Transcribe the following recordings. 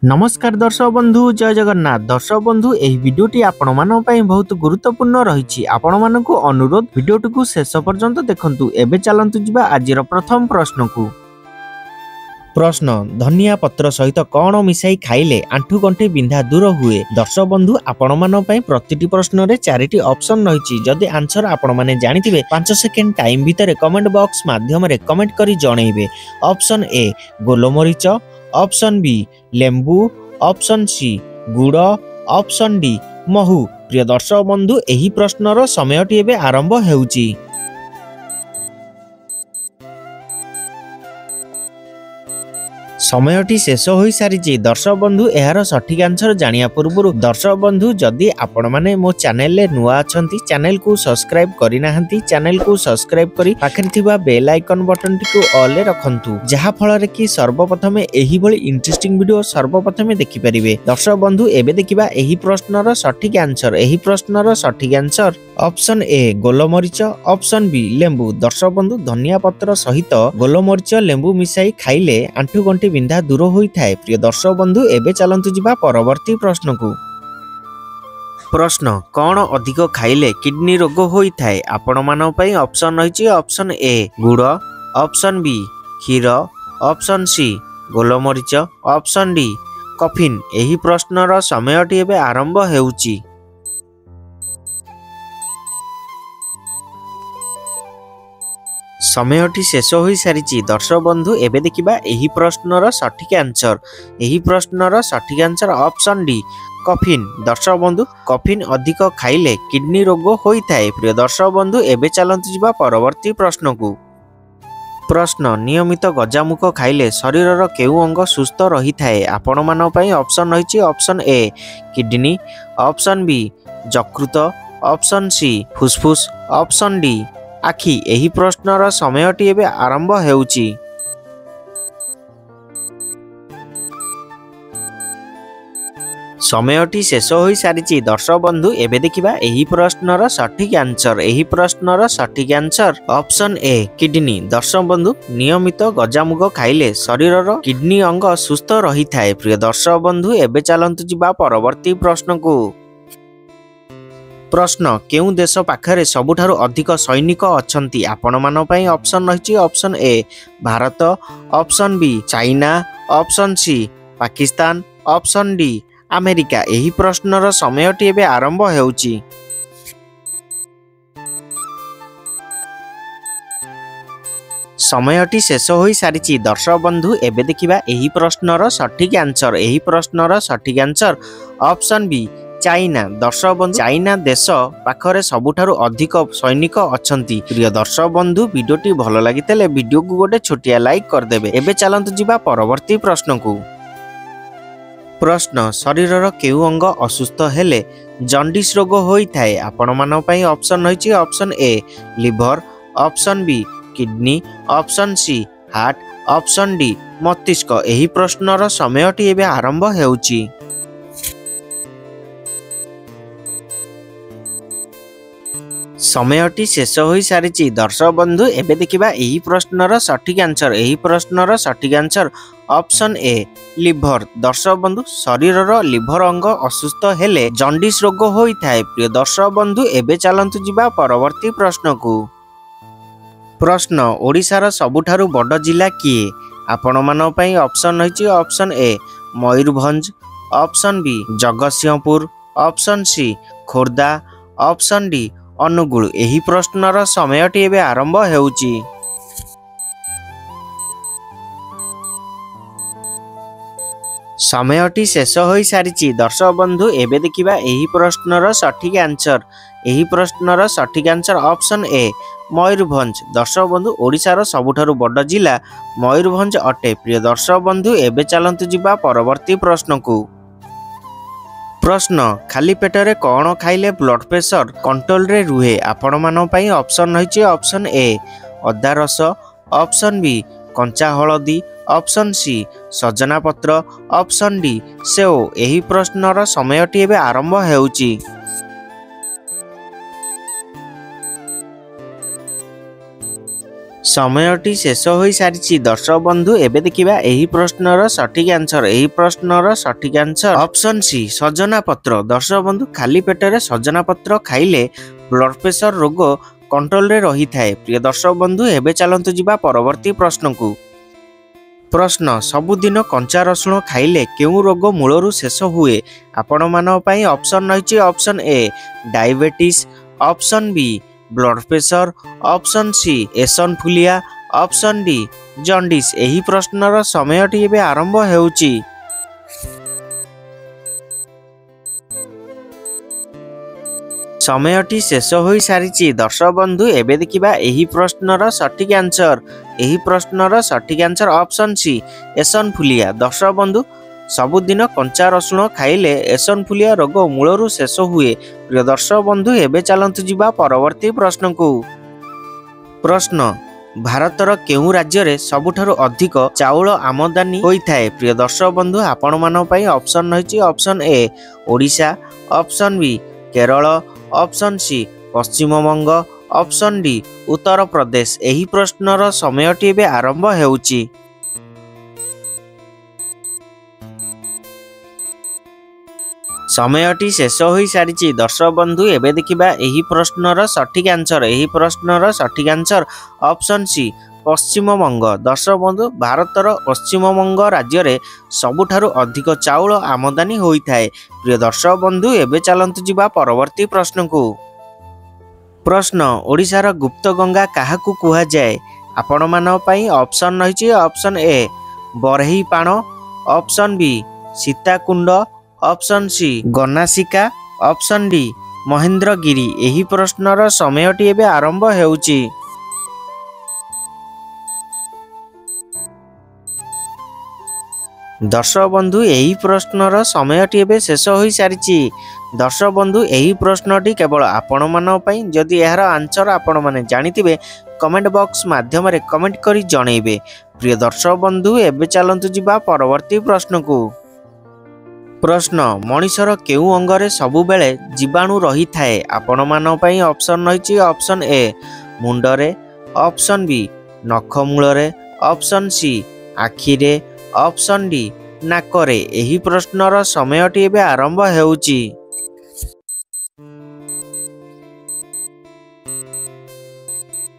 नमस्कार दर्शक बंधु जय जगन्नाथ। दर्शक बंधु एही वीडियोटी आपण मानन पई बहुत गुरुत्वपूर्ण रहिछि। आपण माननकु अनुरोध वीडियोटी को शेष पर्यंत देखंतु। एबे चलंतु जिबा आजिर प्रथम प्रश्न को। प्रश्न धनिया पत्र सहित कौन मिसाई खाइले आंठु गंठे बिंधा दूर हुए। दर्शक बंधु आपण मानन पई प्रतिटी प्रश्न रे चारिटी ऑप्शन रहिछि। जदि आंसर आपण माने जानिथिबे 5 सेकेंड टाइम भितर कमेंट बॉक्स माध्यम रे कमेंट करी जणैबे। ऑप्शन ए गोलमरीच, ऑप्शन बी लेंबू, ऑप्शन सी गुड़, ऑप्शन डी महू। प्रिय दर्शक बंधु एही प्रश्नर समयटी एबे आरंभ हेउची। समयटी शेष हो सारी। दर्शक बंधु यार सठिक आंसर जानिया पूर्व दर्शक बंधु जदि आपण माने मो चैनल ले नुआ अछंती चैनल को सब्सक्राइब करि नाहंती चैनल को सब्सक्राइब करी पाखरे थिबा बेल आइकन बटन टी को ऑल रे रखंतु जहा फल रे कि सर्वप्रथमे एही भली इंटरेस्टिंग वीडियो सर्वप्रथमे देखि परिबे। दर्शक बंधु एबे देखिबा एही प्रश्नर सठिक आंसर। एही प्रश्नर सठिक आंसर ऑप्शन ए गोलमरीच, ऑप्शन बी लेंबू। दर्शक बंधु धनिया पत्र सहित गोलमरीच लेंबू मिसाई खाइले आंठु गंठे बिंधा दूर होइथाय। प्रिय दर्शक बंधु एबे चलंतु जिबा परवर्ती प्रश्न को। प्रश्न कौन अधिक खाइले किडनी रोग होइथाय। आपण मानन पई ऑप्शन रहिछि। ऑप्शन ए गुड़, ऑप्शन बी क्षीर, ऑप्शन सी गोलमरीच, ऑप्शन डी कफिन। एही प्रश्नर समयटी एबे आरंभ हेउछि। समयटी शेष हो सारी। दर्शक बंधु एबे देखिबा एही प्रश्नर सठिक आंसर। एही प्रश्नर सठिक आंसर ऑप्शन डी कफिन। दर्शक बंधु कफिन अधिक खाइले किडनी रोग होइथाय। प्रिय दर्शक बंधु एबे चलंतु जिबा परवर्ती प्रश्न को। प्रश्न नियमित गजामुख खाइले शरीरर केउ अंग सुस्थ रहिथाय। आपण मानन पई ऑप्शन रहिछि। Option A kidney, option B यकृत, ऑप्शन सी फुसफुस, ऑप्शन डी आखि। एही प्रश्नर समयटी एबे आरंभ हेउछि। समयटी शेष हो सारी। दर्शक बंधु एबे देखिबा एही प्रश्नर सठिक आंसर। एही प्रश्नर सठिक आंसर ऑप्शन ए किडनी। दर्शक बंधु नियमित गजामुग खाइले शरीरर किडनी अंग सुस्थ रहिथाय। प्रिय दर्शक बंधु एबे चलंतु जिबा परवर्ती प्रश्न को। प्रश्न केउ देश पाखरे सबुठारु अधिक सैनिक अछंती। आपण मानन पई ऑप्शन रहिछि। Option A Bharat, option B China, option C Pakistan, option D America. एही प्रश्नर समयटी एबे आरंभ हेउछि। समयटी शेष हो सारी। दर्शक बंधु एबे देखिबा एही प्रश्नर सठिक आंसर। एही प्रश्नर सठिक आंसर ऑप्शन बी चाइना। दर्शक बंधु चाइना देश पाखरे सबुठारु अधिक सैनिक अछंती। प्रिय दर्शक बंधु वीडियोटी भलो लागितले वीडियो को गोटे छोटिया लाइक कर देबे। एबे चलंतु जिबा परवर्ती प्रश्न को। प्रश्न शरीरर केउ अंग असुस्थ हेले जंडिस रोग होइथाय। आपण मानन पई ऑप्शन रहिछि। Option A liver, option B kidney, option C heart, option D मस्तिष्क। एही प्रश्नर समयटी एबे आरंभ हेउछि। समयटी शेष हो सारी। दर्शक बंधु एबे देखिबा एही प्रश्नर सठिक आंसर। एही प्रश्नर सठिक आंसर ऑप्शन ए लिवर। दर्शक बंधु शरीरर लिवर अंग असुस्थ हेले जंडिस रोग होइथाय। प्रिय दर्शक बंधु एबे चलंतु जिबा परवर्ती प्रश्न को। प्रश्न ओडिशार सबुठारु बड़ जिला किए। आपण मानन पई ऑप्शन रहिछि। Option A Mayurbhanj, option B Jagatsinghpur, option C Khordha, option D Angul. एही प्रश्नर समयटी एबे आरंभ हेउछि। समयटी शेष हो सारी। दर्शक बंधु एबे देखिबा एही प्रश्नर सठिक आंसर। एही प्रश्नर सठिक आंसर ऑप्शन ए मयूरभंज। दर्शक बंधु ओडिशार सबुठारु बड़ जिला मयूरभंज अटे। प्रिय दर्शक बंधु एबे चलंतु जिबा परवर्ती प्रश्न को। प्रश्न खाली पेटरे कौन खाइले ब्लड प्रेशर कंट्रोल रे रुहे। आपण मानन पई ऑप्शन रहिछि। ऑप्शन ए अदा रस, ऑप्शन बी कंचा हळदी, ऑप्शन सी सजना पत्र, ऑप्शन डी सेओ। एही प्रश्नर समयटी एबे आरंभ हेउछि। ସମୟଟି ଶେଷ ହୋଇସାରିଛି ଦର୍ଶକ ବନ୍ଧୁ। ଏବେ ଦେଖିବା ଏହି ପ୍ରଶ୍ନର ସଠିକ୍ ଆନ୍ସର। ଏହି ପ୍ରଶ୍ନର ସଠିକ୍ ଆନ୍ସର ଅପସନ୍ ସି ସଜନା ପତ୍ର। ଦର୍ଶକ ବନ୍ଧୁ ଖାଲି ପେଟରେ ସଜନା ପତ୍ର ଖାଇଲେ ବ୍ଲଡ ପ୍ରେସର ରୋଗ କଣ୍ଟ୍ରୋଲରେ ରହିଥାଏ। ପ୍ରିୟ ଦର୍ଶକ ବନ୍ଧୁ ଏବେ ଚାଲନ୍ତୁ ଯିବା ପରବର୍ତ୍ତୀ ପ୍ରଶ୍ନକୁ। ପ୍ରଶ୍ନ ସବୁଦିନ କଞ୍ଚା ରସୁଣ ଖାଇଲେ କେଉଁ ରୋଗ ମୂଳରୁ ଶେଷ ହୁଏ? ଆପଣମାନଙ୍କ ପାଇଁ ଅପସନ୍ ରହିଛି option A diabetes, option B blood pressure, option C ଏସନଫୁଲିଆ, ଅପସନ୍ ଡି ଜଣ୍ଡିସ୍। ଏହି ପ୍ରଶ୍ନର ସମୟଟି ଏବେ ଆରମ୍ଭ ହେଉଛି। ସମୟଟି ଶେଷ ହୋଇସାରିଛି ଦର୍ଶକ ବନ୍ଧୁ। ଏବେ ଦେଖିବା ଏହି ପ୍ରଶ୍ନର ସଠିକ୍ ଆନ୍ସର। ଏହି ପ୍ରଶ୍ନର ସଠିକ୍ ଆନ୍ସର ଅପସନ୍ ସି ଏସନଫୁଲିଆ। ଦର୍ଶକ ବନ୍ଧୁ ସବୁଦିନ କଞ୍ଚା ରସୁଣ ଖାଇଲେ ଏସନଫୁଲିଆ ରୋଗ ମୂଳରୁ ଶେଷ ହୁଏ। ପ୍ରିୟ ଦର୍ଶକ ବନ୍ଧୁ ଏବେ ଚାଲନ୍ତୁ ଯିବା ପରବର୍ତ୍ତୀ ପ୍ରଶ୍ନକୁ। ପ୍ରଶ୍ନ ଭାରତର କେଉଁ ରାଜ୍ୟରେ ସବୁଠାରୁ ଅଧିକ ଚାଉଳ ଆମଦାନୀ ହୋଇଥାଏ? ପ୍ରିୟ ଦର୍ଶକ ବନ୍ଧୁ ଆପଣମାନଙ୍କ ପାଇଁ ଅପସନ୍ ରହିଛି ଅପସନ୍ ଏ Odisha, option B Kerala, option C Paschimbanga, option D Uttar Pradesh. ଏହି ପ୍ରଶ୍ନର ସମୟଟି ଏବେ ଆରମ୍ଭ ହେଉଛି। ସମୟଟି ଶେଷ ହୋଇସାରିଛି ଦର୍ଶକ ବନ୍ଧୁ। ଏବେ ଦେଖିବା ଏହି ପ୍ରଶ୍ନର ସଠିକ୍ ଆନ୍ସର। ଏହି ପ୍ରଶ୍ନର ସଠିକ୍ ଆନ୍ସର ଅପସନ୍ ସି ପଶ୍ଚିମବଙ୍ଗ। ଦର୍ଶକ ବନ୍ଧୁ ଭାରତର ପଶ୍ଚିମବଙ୍ଗ ରାଜ୍ୟରେ ସବୁଠାରୁ ଅଧିକ ଚାଉଳ ଆମଦାନୀ ହୋଇଥାଏ। ପ୍ରିୟ ଦର୍ଶକ ବନ୍ଧୁ ଏବେ ଚାଲନ୍ତୁ ଯିବା ପରବର୍ତ୍ତୀ ପ୍ରଶ୍ନକୁ। ପ୍ରଶ୍ନ ଓଡ଼ିଶାର ଗୁପ୍ତଗଙ୍ଗା କାହାକୁ କୁହାଯାଏ? ଆପଣମାନଙ୍କ ପାଇଁ ଅପସନ୍ ରହିଛି option A Barehipani, option B Sitakund, option C Gonasika, option D Mahendragiri. ଏହି ପ୍ରଶ୍ନର ସମୟଟି ଏବେ ଆରମ୍ଭ ହେଉଛି। ଦର୍ଶକ ବନ୍ଧୁ ଏହି ପ୍ରଶ୍ନର ସମୟଟି ଏବେ ଶେଷ ହୋଇସାରିଛି। ଦର୍ଶକ ବନ୍ଧୁ ଏହି ପ୍ରଶ୍ନଟି କେବଳ ଆପଣମାନଙ୍କ ପାଇଁ। ଯଦି ଏହାର ଆନ୍ସର ଆପଣମାନେ ଜାଣିଥିବେ କମେଣ୍ଟ ବକ୍ସ ମାଧ୍ୟମରେ କମେଣ୍ଟ କରି ଜଣେଇବେ। ପ୍ରିୟ ଦର୍ଶକ ବନ୍ଧୁ ଏବେ ଚାଲନ୍ତୁ ଯିବା ପରବର୍ତ୍ତୀ ପ୍ରଶ୍ନକୁ। ପ୍ରଶ୍ନ ମଣିଷର କେଉଁ ଅଙ୍ଗରେ ସବୁବେଳେ ଜୀବାଣୁ ରହିଥାଏ? ଆପଣମାନଙ୍କ ପାଇଁ ଅପସନ୍ ରହିଛି ଅପସନ୍ ଏ ମୁଣ୍ଡରେ, ଅପସନ୍ ବି ନଖ ମୂଳରେ, ଅପସନ୍ ସି ଆଖିରେ, ଅପସନ୍ ଡି ନାକରେ। ଏହି ପ୍ରଶ୍ନର ସମୟଟି ଏବେ ଆରମ୍ଭ ହେଉଛି।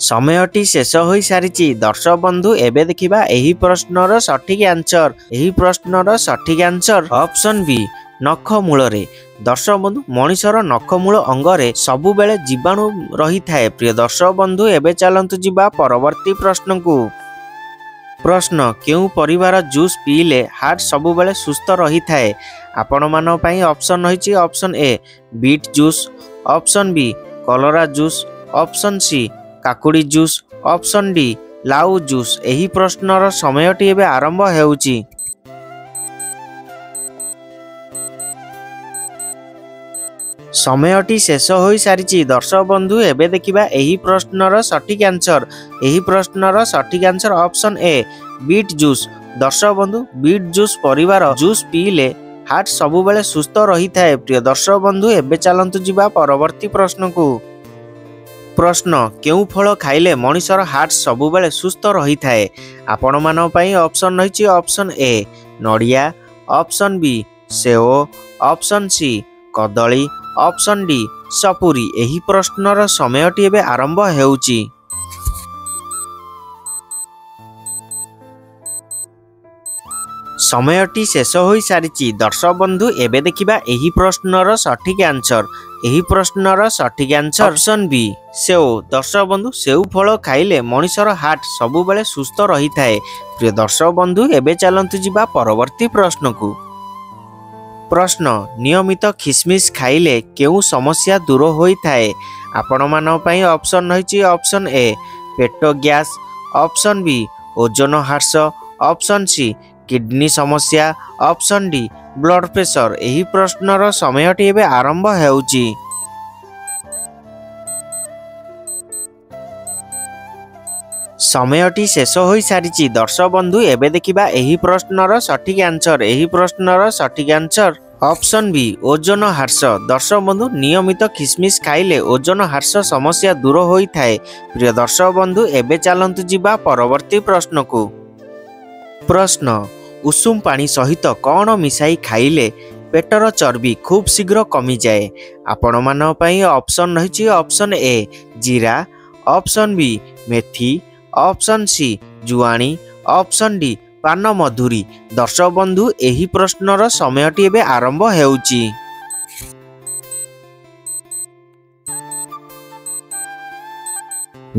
ସମୟଟି ଶେଷ ହୋଇସାରିଛି ଦର୍ଶକ ବନ୍ଧୁ। ଏବେ ଦେଖିବା ଏହି ପ୍ରଶ୍ନର ସଠିକ୍ ଆନ୍ସର। ଏହି ପ୍ରଶ୍ନର ସଠିକ୍ ଆନ୍ସର ଅପସନ୍ ବି ନଖ ମୂଳରେ। ଦର୍ଶକ ବନ୍ଧୁ ମଣିଷର ନଖମୂଳ ଅଙ୍ଗରେ ସବୁବେଳେ ଜୀବାଣୁ ରହିଥାଏ। ପ୍ରିୟ ଦର୍ଶକ ବନ୍ଧୁ ଏବେ ଚାଲନ୍ତୁ ଯିବା ପରବର୍ତ୍ତୀ ପ୍ରଶ୍ନକୁ। ପ୍ରଶ୍ନ କେଉଁ ପରିବାର ଜୁସ୍ ପିଇଲେ ହାର୍ଟ ସବୁବେଳେ ସୁସ୍ଥ ରହିଥାଏ? ଆପଣମାନଙ୍କ ପାଇଁ ଅପସନ୍ ରହିଛି option A beet juice, option B କଲରା ଜୁସ୍, ଅପସନ୍ ସି କାକୁଡ଼ି ଜୁସ୍, ଅପସନ୍ ଡି ଲାଉ ଜୁସ୍। ଏହି ପ୍ରଶ୍ନର ସମୟଟି ଏବେ ଆରମ୍ଭ ହେଉଛି। ସମୟଟି ଶେଷ ହୋଇସାରିଛି ଦର୍ଶକ ବନ୍ଧୁ। ଏବେ ଦେଖିବା ଏହି ପ୍ରଶ୍ନର ସଠିକ୍ ଆନ୍ସର। ଏହି ପ୍ରଶ୍ନର ସଠିକ୍ answer option A beet juice. ଦର୍ଶକ ବନ୍ଧୁ ବିଟ୍ ଜୁସ୍ ପରିବାର ଜୁସ୍ ପିଇଲେ ହାର୍ଟ ସବୁବେଳେ ସୁସ୍ଥ ରହିଥାଏ। ପ୍ରିୟ ଦର୍ଶକ ବନ୍ଧୁ ଏବେ ଚାଲନ୍ତୁ ଯିବା ପରବର୍ତ୍ତୀ ପ୍ରଶ୍ନକୁ। ପ୍ରଶ୍ନ କେଉଁ ଫଳ ଖାଇଲେ ମଣିଷର ହାର୍ଟ ସବୁବେଳେ ସୁସ୍ଥ ରହିଥାଏ? ଆପଣମାନଙ୍କ ପାଇଁ ଅପସନ୍ ରହିଛି ଅପସନ୍ ଏ ନଡ଼ିଆ, ଅପସନ୍ ବି ସେଓ, ଅପସନ୍ ସି କଦଳୀ, ଅପସନ୍ ଡି ସପୁରୀ। ଏହି ପ୍ରଶ୍ନର ସମୟଟି ଏବେ ଆରମ୍ଭ ହେଉଛି। ସମୟଟି ଶେଷ ହୋଇସାରିଛି ଦର୍ଶକ ବନ୍ଧୁ। ଏବେ ଦେଖିବା ଏହି ପ୍ରଶ୍ନର ସଠିକ୍ ଆନ୍ସର। ଏହି ପ୍ରଶ୍ନର ସଠିକ୍ ଆନ୍ସର ଅପସନ୍ ବି ସେଓ। ଦର୍ଶକ ବନ୍ଧୁ ସେଉ ଫଳ ଖାଇଲେ ମଣିଷର ହାର୍ଟ ସବୁବେଳେ ସୁସ୍ଥ ରହିଥାଏ। ପ୍ରିୟ ଦର୍ଶକ ବନ୍ଧୁ ଏବେ ଚାଲନ୍ତୁ ଯିବା ପରବର୍ତ୍ତୀ ପ୍ରଶ୍ନକୁ। ପ୍ରଶ୍ନ ନିୟମିତ ଖିସମିସ୍ ଖାଇଲେ କେଉଁ ସମସ୍ୟା ଦୂର ହୋଇଥାଏ? ଆପଣମାନଙ୍କ ପାଇଁ ଅପସନ୍ ରହିଛି ଅପସନ୍ ଏ ପେଟ ଗ୍ୟାସ୍, ଅପସନ୍ ବି ଓଜନ ହ୍ରାସ, ଅପସନ୍ ସି କିଡନୀ ସମସ୍ୟା, ଅପସନ୍ ଡି ବ୍ଲଡ ପ୍ରେସର। ଏହି ପ୍ରଶ୍ନର ସମୟଟି ଏବେ ଆରମ୍ଭ ହେଉଛି। ସମୟଟି ଶେଷ ହୋଇସାରିଛି ଦର୍ଶକ ବନ୍ଧୁ। ଏବେ ଦେଖିବା ଏହି ପ୍ରଶ୍ନର ସଠିକ୍ ଆନ୍ସର। ଏହି ପ୍ରଶ୍ନର ସଠିକ୍ ଆନ୍ସର ऑप्शन बी ओजन ह्रास। दर्शक बंधु नियमित किसमिस खाइले ओजन ह्रास समस्या दूर होई थाए। प्रिय दर्शक बंधु एबे चलंतु जिबा परवर्ती प्रश्न को। प्रश्न उषुम पानी सहित कौन मिसाई खाइले पेटर चर्बी खूब शीघ्र कमी जाए। आपण मान पई ऑप्शन रही ऑप्शन ए जीरा, ऑप्शन बी मेथी, ऑप्शन सी जुआणी, ऑप्शन डी पान मधुरी। दर्शक बंधु एही प्रश्नर समयटी एबे आरंभ हेउची।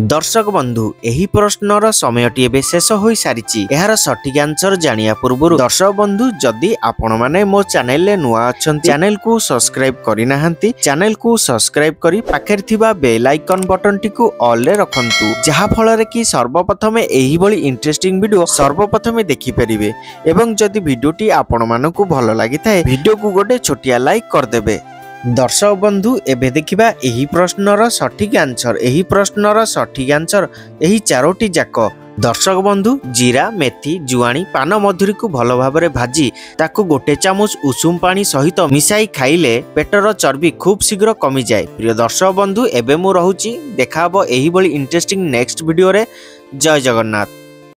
दर्शक बंधु एही प्रश्नर समयटी एबे शेष होई सारिची। एहार सठिक आंसर जानिया पूर्व दर्शक बंधु जदि आपण माने मो चैनल ले नुआ अछंती चैनल को सब्सक्राइब करि नाहंती चैनल को सब्सक्राइब करी पाखेर थिबा बेल आइकन बटन टी को ऑल रे रखंतु जहा फଳରେ कि सर्वप्रथमे एही भली इंटरेस्टिंग वीडियो सर्वप्रथमे देखि परिबे। एवं जदि वीडियोटी आपण मानकु भलो लागि थाए वीडियो को गोटे छोटिया लाइक कर देबे। दर्शक बंधु एबे देखिबा एही प्रश्नर सठिक आंसर। एही प्रश्नर सठिक आंसर एही चारोटी जाक। दर्शक बंधु जीरा, मेथी, जुआणी, पान मधुरी को भल भाबरे भाजी ताकू गोटे चामच उषुम पानी सहित मिसाई खाइले पेटर चर्बी खूब शीघ्र कमी जाए। प्रिय दर्शक बंधु एबे मु रहुची देखा हबो एही भली इंटरेस्टिंग नेक्स्ट वीडियो रे। जय जगन्नाथ।